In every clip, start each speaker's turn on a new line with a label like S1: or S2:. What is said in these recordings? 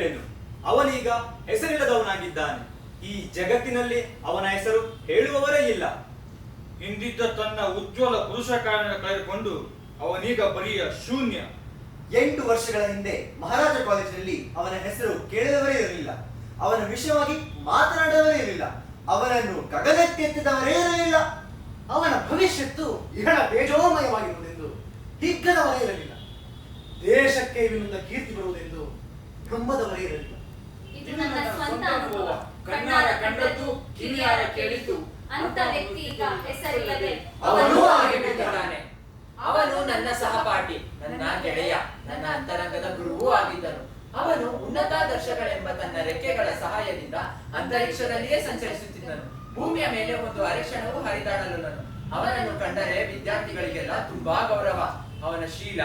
S1: ಏನು ಅವನೀಗ ಹೆಸರಿಲ್ಲದವನಾಗಿದ್ದಾನೆ. ಈ ಜಗತ್ತಿನಲ್ಲಿ ಅವನ ಹೆಸರು ಹೇಳುವವರೇ ಇಲ್ಲ.
S2: ಇಂದಿದ್ದ ತನ್ನ ಉಜ್ವಲ ಪುರುಷ ಕಾರಣ ಕಳೆದುಕೊಂಡು ಅವನೀಗ ಬರಿಯ ಶೂನ್ಯ.
S3: 8 ವರ್ಷಗಳ ಹಿಂದೆ ಮಹಾರಾಜ ಕಾಲೇಜಿನಲ್ಲಿ ಅವನ ಹೆಸರು ಕೇಳಿದವರೇ ಇರಲಿಲ್ಲ. ಅವನ ವಿಷಯವಾಗಿ ಮಾತನಾಡದವರೇ ಇರಲಿಲ್ಲ. ಅವನನ್ನು ಗಗನಕ್ಕೆತ್ತಿದವರೇ ಇರಲಿಲ್ಲ.
S4: ಅವನ ಭವಿಷ್ಯತ್ತು ಇಹಳ ತೇಜೋಮಯವಾಗಿರುವುದೆಂದು ಹಿಗ್ಗದವರೇ ಇರಲಿಲ್ಲ. ದೇಶಕ್ಕೆ ವಿರುದ್ಧ ಕೀರ್ತಿ ಬರುವುದೆಂದು ನಂಬದವರೇ ಇರಲಿಲ್ಲ.
S5: ಇದು ನನ್ನ ಸ್ವಂತ ಅನುಭವ. ಕಣ್ಣಾರ ಕಂಡದ್ದು, ಕಿವಿಯಾರ ಕೇಳಿದ್ದು. ಅಂತ ವ್ಯಕ್ತಿ ಈಗ ಹೆಸರಿಲ್ಲದೆ
S6: ಅವನು ಆಗಿಬಿಟ್ಟಿದ್ದಾನೆ. ಅವನು ನನ್ನ ಸಹಪಾಠಿ, ನನ್ನ ಗೆಳೆಯ, ನನ್ನ ಅಂತರಂಗದ ಗುರುವೂ ಆಗಿದ್ದನು. ಅವನು ಉನ್ನತಾದರ್ಶಗಳೆಂಬ ತನ್ನ ರೆಕ್ಕೆಗಳ ಸಹಾಯದಿಂದ ಅಂತರಿಕ್ಷದಲ್ಲಿಯೇ ಸಂಚರಿಸುತ್ತಿದ್ದನು. ಭೂಮಿಯ ಮೇಲೆ ಒಂದು ಅರೆಕ್ಷಣವೂ ಹರಿದಾಡಲನು. ಅವನನ್ನು ಕಂಡರೆ ವಿದ್ಯಾರ್ಥಿಗಳಿಗೆಲ್ಲ ತುಂಬಾ ಗೌರವ. ಅವನ ಶೀಲ,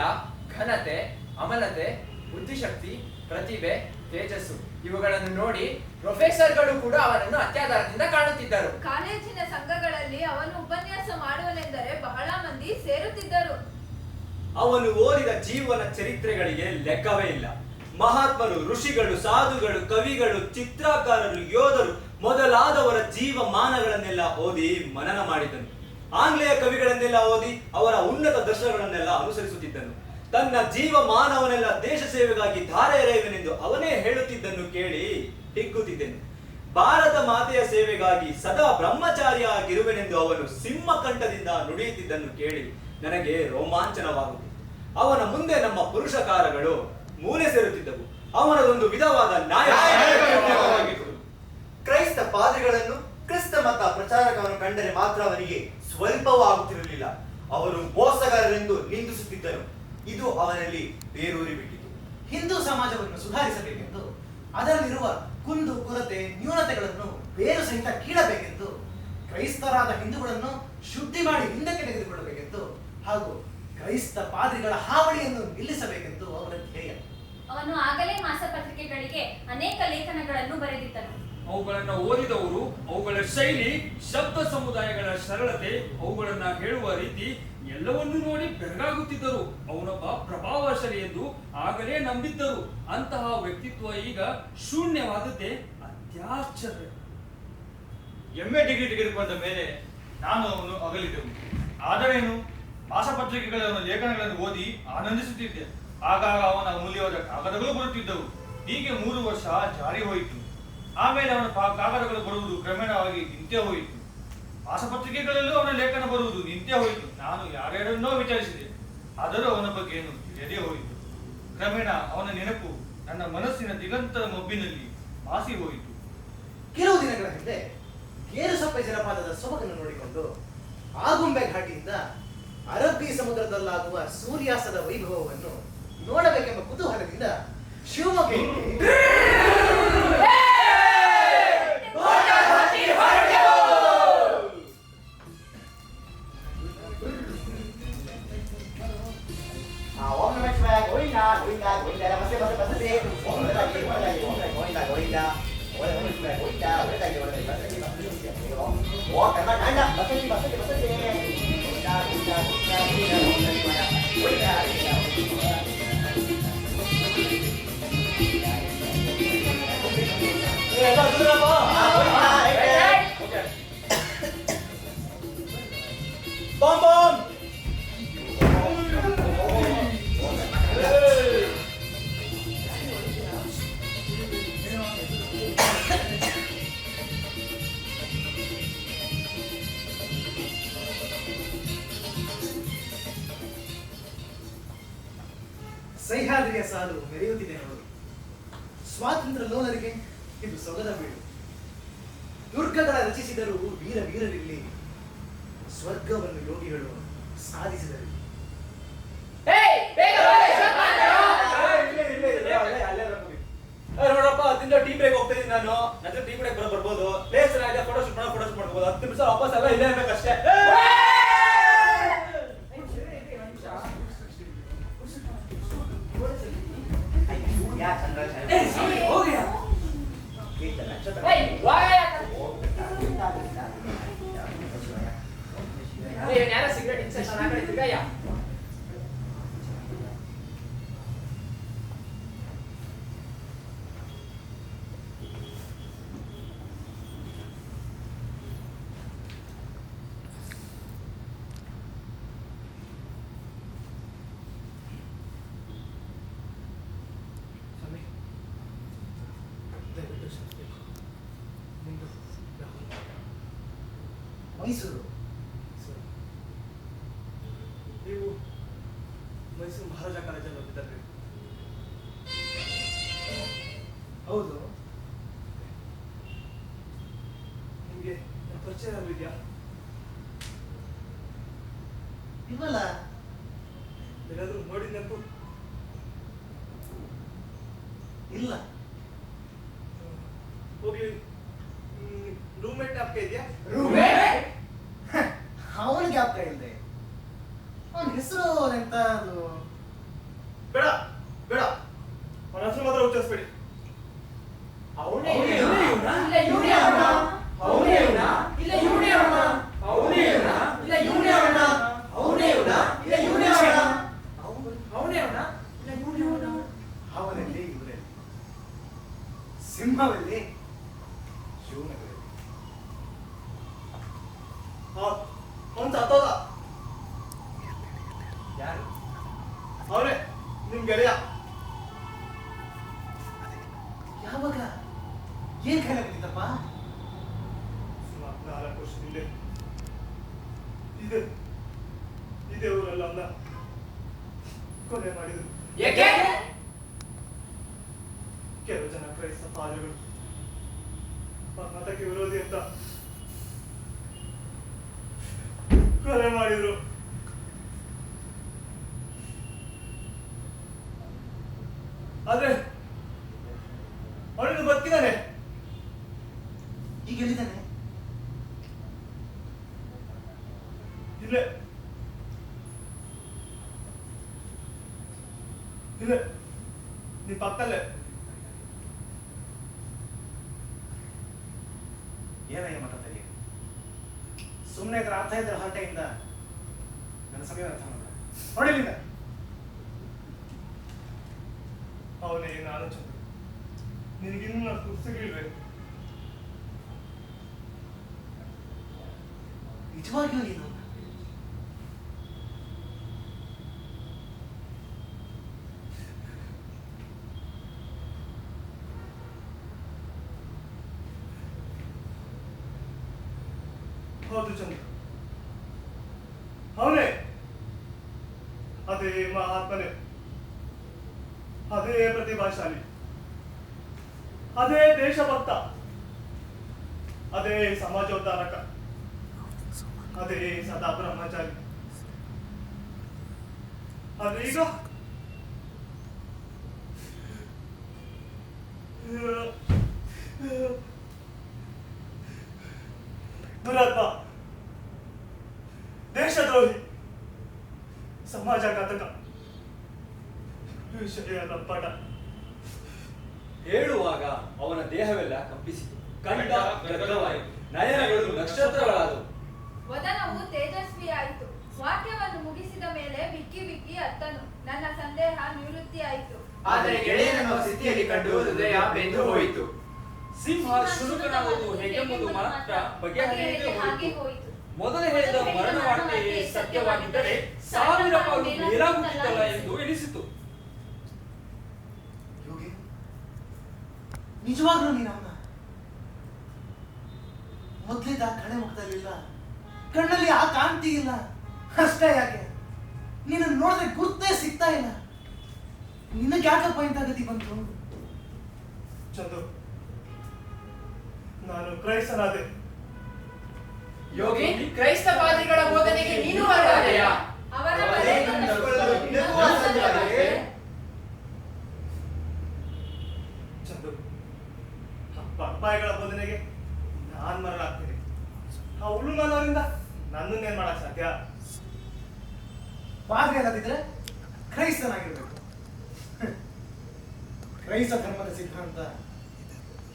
S6: ಘನತೆ, ಅಮಲತೆ, ಬುದ್ಧಿಶಕ್ತಿ, ಪ್ರತಿಭೆ, ತೇಜಸ್ಸು ಇವುಗಳನ್ನು ನೋಡಿ ಪ್ರೊಫೆಸರ್ಗಳು ಕೂಡ ಅವನನ್ನು ಅತ್ಯಾಧಾರದಿಂದ ಕಾಣುತ್ತಿದ್ದರು.
S7: ಕಾಲೇಜಿನ ಸಂಘಗಳಲ್ಲಿ ಅವನು ಉಪನ್ಯಾಸ ಮಾಡುವನೆಂದರೆ ಬಹಳ ಮಂದಿ ಸೇರುತ್ತಿದ್ದರು.
S1: ಅವನು ಓದಿದ ಜೀವನ ಚರಿತ್ರೆಗಳಿಗೆ ಲೆಕ್ಕವೇ ಇಲ್ಲ. ಮಹಾತ್ಮರು, ಋಷಿಗಳು, ಸಾಧುಗಳು, ಕವಿಗಳು, ಚಿತ್ರಕಾರರು, ಯೋಧರು ಮೊದಲಾದವರ ಜೀವಮಾನಗಳನ್ನೆಲ್ಲ ಓದಿ ಮನನ ಮಾಡಿದನು. ಆಂಗ್ಲೇಯ ಕವಿಗಳನ್ನೆಲ್ಲ ಓದಿ ಅವರ ಉನ್ನತ ದರ್ಶನಗಳನ್ನೆಲ್ಲ ಅನುಸರಿಸುತ್ತಿದ್ದನು. ತನ್ನ ಜೀವಮಾನವನ್ನೆಲ್ಲ ದೇಶ ಸೇವೆಗಾಗಿ ಧಾರೆ ಎರೆಯುವೆನೆಂದು ಅವನೇ ಹೇಳುತ್ತಿದ್ದನ್ನು ಕೇಳಿ ಹಿಗ್ಗುತ್ತಿದ್ದೆನು. ಭಾರತ ಮಾತೆಯ ಸೇವೆಗಾಗಿ ಸದಾ ಬ್ರಹ್ಮಚಾರಿಯಾಗಿರುವೆನೆಂದು ಅವನು ಸಿಂಹಕಂಠದಿಂದ ನುಡಿಯುತ್ತಿದ್ದನ್ನು ಕೇಳಿ ನನಗೆ ರೋಮಾಂಚನವಾಗುತ್ತಿತ್ತು. ಅವನ ಮುಂದೆ ನಮ್ಮ ಪುರುಷಕಾರಗಳು ಮೂಲೆ ಸೇರುತ್ತಿದ್ದವು. ಅವನದೊಂದು ವಿಧವಾದ ನ್ಯಾಯವಾಗಿತ್ತು.
S3: ಕ್ರೈಸ್ತ ಪಾದ್ರಿಗಳನ್ನು, ಕ್ರಿಸ್ತ ಮತ ಪ್ರಚಾರಕವನ್ನು ಕಂಡರೆ ಮಾತ್ರ ಅವನಿಗೆ ಸ್ವಲ್ಪವೂ ಆಗುತ್ತಿರಲಿಲ್ಲ. ಅವರು ಮೋಸಗಾರರೆಂದು ನಿಂದಿಸುತ್ತಿದ್ದರು. ಇದು ಅವನಲ್ಲಿ ಬೇರೂರಿ ಬಿಟ್ಟಿತು.
S4: ಹಿಂದೂ ಸಮಾಜವನ್ನು ಸುಧಾರಿಸಬೇಕೆಂದು, ಅದರಲ್ಲಿರುವ ಕುಂದು ಕೊರತೆ ನ್ಯೂನತೆಗಳನ್ನು ಬೇರು ಸಹಿತ ಕೀಳಬೇಕೆಂದು, ಕ್ರೈಸ್ತರಾದ ಹಿಂದೂಗಳನ್ನು ಶುದ್ಧಿ ಮಾಡಿ ಹಿಂದಕ್ಕೆ ತೆಗೆದುಕೊಳ್ಳಬೇಕೆಂದು ಹಾಗೂ ಕ್ರೈಸ್ತ ಪಾದ್ರಿಗಳ ಹಾವಳಿಯನ್ನು ನಿಲ್ಲಿಸಬೇಕೆಂದು ಅವರ ಧ್ಯೇಯ.
S5: ಅವನು ಆಗಲೇ ಮಾಸಪತ್ರಿಕೆಗಳಿಗೆ ಅನೇಕ ಲೇಖನಗಳನ್ನು ಬರೆದಿದ್ದನು.
S2: ಅವುಗಳನ್ನು ಓದಿದವರು ಅವುಗಳ ಶೈಲಿ, ಶಬ್ದ ಸಮುದಾಯಗಳ ಸರಳತೆ, ಅವುಗಳನ್ನ ಹೇಳುವ ರೀತಿ ಎಲ್ಲವನ್ನೂ ನೋಡಿ ಬೆರಗಾಗುತ್ತಿದ್ದರು. ಅವನೊಬ್ಬ ಪ್ರಭಾವಶಾಲಿ ಎಂದು ಆಗಲೇ ನಂಬಿದ್ದರು. ಅಂತಹ ವ್ಯಕ್ತಿತ್ವ ಈಗ ಶೂನ್ಯವಾದದ್ದೇ ಅತ್ಯಾಶ್ಚರ್ಯ. MA ಡಿಗ್ರಿ ತೆಗೆದುಕೊಂಡ ಮೇಲೆ ನಾನು ಅವನು ಅಗಲಿದೆವು. ಆದರೇನು, ಮಾಸಪತ್ರಿಕೆಗಳ ಲೇಖನಗಳನ್ನು ಓದಿ ಆನಂದಿಸುತ್ತಿದ್ದೆ. ಆಗಾಗ ಅವನ ಅಮೂಲ್ಯವಾದ ಕಾಗದಗಳು ಬರುತ್ತಿದ್ದವು. ಹೀಗೆ 3 ವರ್ಷ ಜಾರಿ ಹೋಯಿತು. ಆಮೇಲೆ ಅವನ ಕಾಗದಗಳು ಬರುವುದು ಕ್ರಮೇಣವಾಗಿ ನಿಂತೇ ಹೋಯಿತು. ಮಾಸಪತ್ರಿಕೆಗಳಲ್ಲೂ ಅವನ ಲೇಖನ ಬರುವುದು ನಿಂತೇ ಹೋಯಿತು. ನಾನು ಯಾರ್ಯಾರನ್ನೋ ವಿಚಾರಿಸಿದೆ, ಆದರೂ ಅವನ ಬಗ್ಗೆ ಏನು ತಿಳಿಯದೇ ಹೋಯಿತು. ಕ್ರಮೇಣ ಅವನ ನೆನಪು ನನ್ನ ಮನಸ್ಸಿನ ದಿಗಂತರ ಮಬ್ಬಿನಲ್ಲಿ ಮಾಸಿ ಹೋಯಿತು.
S4: ಕೆಲವು ದಿನಗಳ ಹಿಂದೆ ಗೇರುಸೊಪ್ಪೆ ಜಲಪಾತದ ಸೊಬಗನ್ನು ನೋಡಿಕೊಂಡು ಆಗುಂಬೆ ಘಾಟಿಯಿಂದ ಅರಬ್ಬಿ ಸಮುದ್ರದಲ್ಲಾಗುವ ಸೂರ್ಯಾಸ್ತದ ವೈಭವವನ್ನು ನೋಡಬೇಕೆಂಬ ಕುತೂಹಲದಿಂದ ಶಿವಮೊಗ್ಗ ಸಹ್ಯಾದ್ರಿಯ ಸಾಲು ಮೆರೆಯುತ್ತಿದೆ ನೋಡು. ಸ್ವಾತಂತ್ರ್ಯ ಲೋಲರಿಗೆ ಇದು ಸೊಗದ ಬೀಡು. ದುರ್ಗಗಳ ರಚಿಸಿದರೂ ವೀರ ವೀರರಿಲ್ಲಿ, ಸ್ವರ್ಗವನ್ನು ಯೋಗಿಗಳು ಸಾಧಿಸಿದರು.
S1: ನೋಡಪ್ಪ, ಅದಿಂದ ಟೀ ಬ್ರೇಕ್ ಹೋಗ್ತಾ ಇದ್ದೀನಿ ನಾನು. ನಂತರ ಟೀ ಬ್ರೇಕ್ ಬರ್ಬೋದು. ಪ್ಲೇಸ್ ಚೆನ್ನಾಗಿದೆ, ಫೋಟೋಶೂಟ್ ಮಾಡ್ಕೋಬಹುದು. 10 ನಿಮಿಷ ವಾಪಸ್ ಎಲ್ಲ ಇಲ್ಲೇ ಇರ್ಬೇಕಷ್ಟೇ.
S4: ದಯವಿಟ್ಟು ಕ್ಷಮಿಸಬೇಕು. ನಿಮ್ದು ರಾಹುಲ್. ಮೈಸೂರು.
S1: ಸರ್, ನೀವು ಮೈಸೂರು ಮಹಾರಾಜ ಕಾಲೇಜಲ್ಲಿ ಓದಿದ್ದಾರೆ.
S4: ಹೌದು.
S1: ನಿಮಗೆ ಪರಿಚಯ ಆಗಿದೆಯಾ?
S4: ಇಲ್ವಲ್ಲ.
S1: ಏನಾದರೂ ನೋಡಿದ್ನಂತೂ?
S4: ಇಲ್ಲ.
S1: ಹೋಗ್ಲಿ, ರೂಮ್ಮೇಟ್ ಜ್ಞಾಪಕ ಇದೆಯಾ?
S4: ಅವನ ಜ್ಞಾಪಕ ಇಲ್ಲದೆ ಅವನ ಹೆಸರು ಎಂತ ಅದು?
S1: ಬೇಡ ಬೇಡ, ಅವನ ಹೆಸರು ಮಾತ್ರ ಉಚ್ಚರಿಸ್ಬೇಡಿ.
S6: ಅವನೇ ಇವನಾ? ಇಲ್ಲ ಇವನೇ ಅವನಾ? ಅವನೇ ಇವನಾ? ಇಲ್ಲ ಇವನೇ ಅವನಾ? ಅವನೇ ಇವನಾ? ಇಲ್ಲ ಇವನೇ ಅವನಾ? ಅವನೇ ಇವನಾ? ಇಲ್ಲ ಇವನೇ ಅವನಾ? ಅವನೇ ಅವನಾ? ಇಲ್ಲ ಇವನೇ ಅವನಾ?
S4: ಅವನಲ್ಲಿ ಇವರಲ್ಲಿ ಸಿಂಹದಲ್ಲಿ ಶಿವನಗರಲ್ಲಿ.
S1: ಅವನು ಸತ್ತೋದ.
S4: ಯಾರು?
S1: ಅವನೇ ನಿಮ್ ಗೆಳೆಯ.
S4: ಯಾವಾಗ? ಏನ್ ಕೈಲ ಬಿಟ್ಟಿದ್ದಪ್ಪ?
S1: ಸುಮಾರು 4 ವರ್ಷದಿಂದ ಇದೇ ಊರಲ್ಲ ಅವನ್ನ ಕೊಲೆ ಮಾಡಿದ್ರು.
S6: ಏಕೆ?
S1: ಕೆಲವು ಜನ ಕ್ರೈಸ್ತ ಪಾದ್ರಿಗಳು ಮತಕ್ಕೆ ವಿರೋಧಿ ಅಂತ ಕೊಲೆ ಮಾಡಿದ್ರು. ಆದ್ರೆ ಅವನಿಗೆ ಬದುಕಿದ್ದಾನೆ.
S4: ಈಗ ಎಲ್ಲಿದ್ದಾನೆ?
S1: ಇಲ್ಲೇ ಇಲ್ಲೇ ನಿನ್ ಪಕ್ಕದಲ್ಲೇ.
S4: ಏನಯ್ಯ ಮಠದಲ್ಲಿ ಸುಮ್ಮನೆ ಇದ್ರೆ ಅರ್ಥ ಇದ್ರೆ ಹೊರಟೆಯಿಂದ ನನ್ನ ಸಮಯ ಅರ್ಥ ಮಾಡ ಹೊಡಿಲಿಲ್ಲ.
S1: ಅವನೇ ನಾನು ಚಂದ್ರ. ನಿನಗಿನ್ನ ಪುಸ್ತಕಗಳಿವೆ.
S4: ನಿಜವಾಗಿಯೂ ನೀನು
S1: ಹೌದು ಚಂದ್ರ, ಅವನೇ. ಅದೇ ಮಹಾತ್ಮನೇ, ಅದೇ ಪ್ರತಿಭಾಶಾಲಿ, ಅದೇ ದೇಶಭಕ್ತ, ಅದೇ ಸಮಾಜೋದ್ಧಾರಕ, ಅದೇ ಸದಾ ಬ್ರಹ್ಮಚಾರಿ. ಅದೀಗ ದುರಾತ್ಮ, ದೇಶದ್ರೋಹಿ, ಸಮಾಜಘಾತಕ, ವಿಷಯದ ಪಟ.
S8: ಹೇಳುವಾಗ ಅವನ ದೇಹವೆಲ್ಲ ಕಂಪಿಸಿತು, ಕಂಠ ಗದ್ದಲವಾಯಿತು, ನಯನಗಳು ನಕ್ಷತ್ರಗಳಾದವು.
S7: ವದನವು ತೇಜಸ್ವಿಯಾಯಿತು. ವಾಕ್ಯವನ್ನು ಮುಗಿಸಿದ ಮೇಲೆ ಬಿಕ್ಕಿ ಬಿಕ್ಕಿ ಅತ್ತನು. ನನ್ನ ಸಂದೇಹ ನಿವೃತ್ತಿಯಾಯಿತು.
S6: ಆದರೆ ಗೆಳೆಯನನ್ನು ಸ್ಥಿತಿಯಲ್ಲಿ ಕಂಡು ಹೃದಯ ಬೆಂದು ಹೋಯಿತು.
S2: ಸಿಂಹ ಶುರುಕನಾಗುವುದು ಹೇಗೆಂಬುದು ಮಾತ್ರ ಬಗೆಹರಿಯದೆ
S5: ಹಾಗೆ
S2: ಹೋಯಿತು.
S5: ಹೋಯಿತು.
S2: ಮೊದಲು ಹೇಳಿದ ಮರಣ ವಾರ್ತೆಯೇ ಸತ್ಯವಾಗಿದ್ದರೆ 1000 ಪಾಲು ಮೇಲಾಗುತ್ತಿತ್ತಲ್ಲ ಎಂದು ಎನಿಸಿತು.
S4: ಯೋಗಿ ನಿಜವಾಗ್ಲೂ ನೀನವನ ಮೊದ್ಲಿದ್ದ ಕಳೆ ಮುಖದಲ್ಲಿಲ್ಲ, ಕಣ್ಣಲ್ಲಿ ಆ ಕಾಂತಿ ಇಲ್ಲ. ಅಷ್ಟೇ ಯಾಕೆ ನೀನು ನೋಡಿದ್ರೆ ಗುರ್ತೇ ಸಿಗ್ತಾ ಇಲ್ಲ. ನಿನಗೆ ಯಾಕಪ್ಪ ಇಂಥ ಗತಿ ಬಂತು?
S1: ಚಂದು, ನಾನು ಕ್ರೈಸ್ತನಾದೆ.
S6: ಯೋಗಿ, ಕ್ರೈಸ್ತ ಪಾದ್ರಿಗಳ ಬೋಧನೆಗೆ ನೀನು ಹೊರಟಾದೆಯಾ?
S7: ಅವರ ಬಲೆ
S1: ಚಂದು, ಪಪ್ಪಾಯಿಗಳ ಬೋಧನೆಗೆ ನಾನ್ ಮರಳಾಗ್ತೀನಿ. ಆ ಉಳುಮನವರಿಂದ ನನ್ನನ್ನೇನ್ ಮಾಡಕ್ ಸಾಧ್ಯ?
S4: ಪಾದ್ರಿ ಅಲ್ಲದಿದ್ರೆ ಕ್ರೈಸ್ತನಾಗಿರ್ಬೇಕು. ಕ್ರೈಸ್ತ ಧರ್ಮದ ಸಿದ್ಧಾಂತ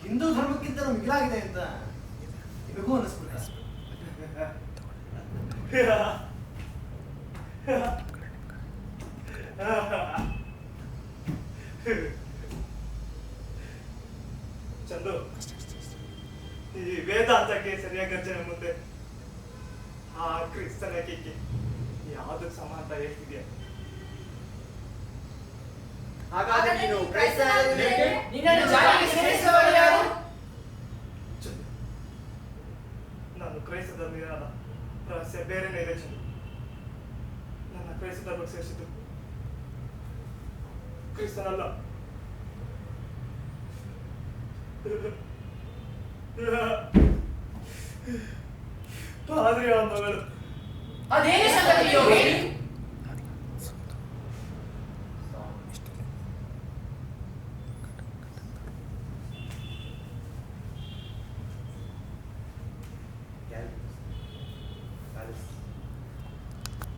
S4: ಹಿಂದೂ ಧರ್ಮಕ್ಕಿಂತಲೂ ಮಿಗಿಲಾಗಿದೆ ಅಂತ ನಿಮಗೂ ಅನಿಸ್ಬಿಟ್ಟ?
S1: ಚಂದು, ಈ ವೇದಾಂತಕ್ಕೆ ಸರಿಯಾಗಿ ಗರ್ಜನೆ ಮುಂದೆ ಆ ಕ್ರಿಸ್ತನಕ್ಕೆ ಯಾವ್ದಕ್ ಸಮಾನ ಹೇಳ್ತಿದ್ಯಾ?
S3: ಹಾಗಾದ್ರೆ ನೀನು ಕ್ರೈಸ್ತನಾದ ಮೇಲೆ
S6: ನಿನ್ನನ್ನು ಜಾತಿಗೆ ಸೇರಿಸುವವರು ಯಾರು?
S9: ಬೇರೆನೇ ಇದೆ ಚಂದ್ರ. ನನ್ನ ಕ್ರೈಸ್ತ ಧರ್ಮಕ್ಕೆ ಸೇರಿಸಿದ್ದು ಕ್ರಿಸ್ತನಲ್ಲ, ಪಾದ್ರಿಯ ಮಗಳು.
S6: ಅದೇನು ಸಂಗತಿ ಯೋಗಿ?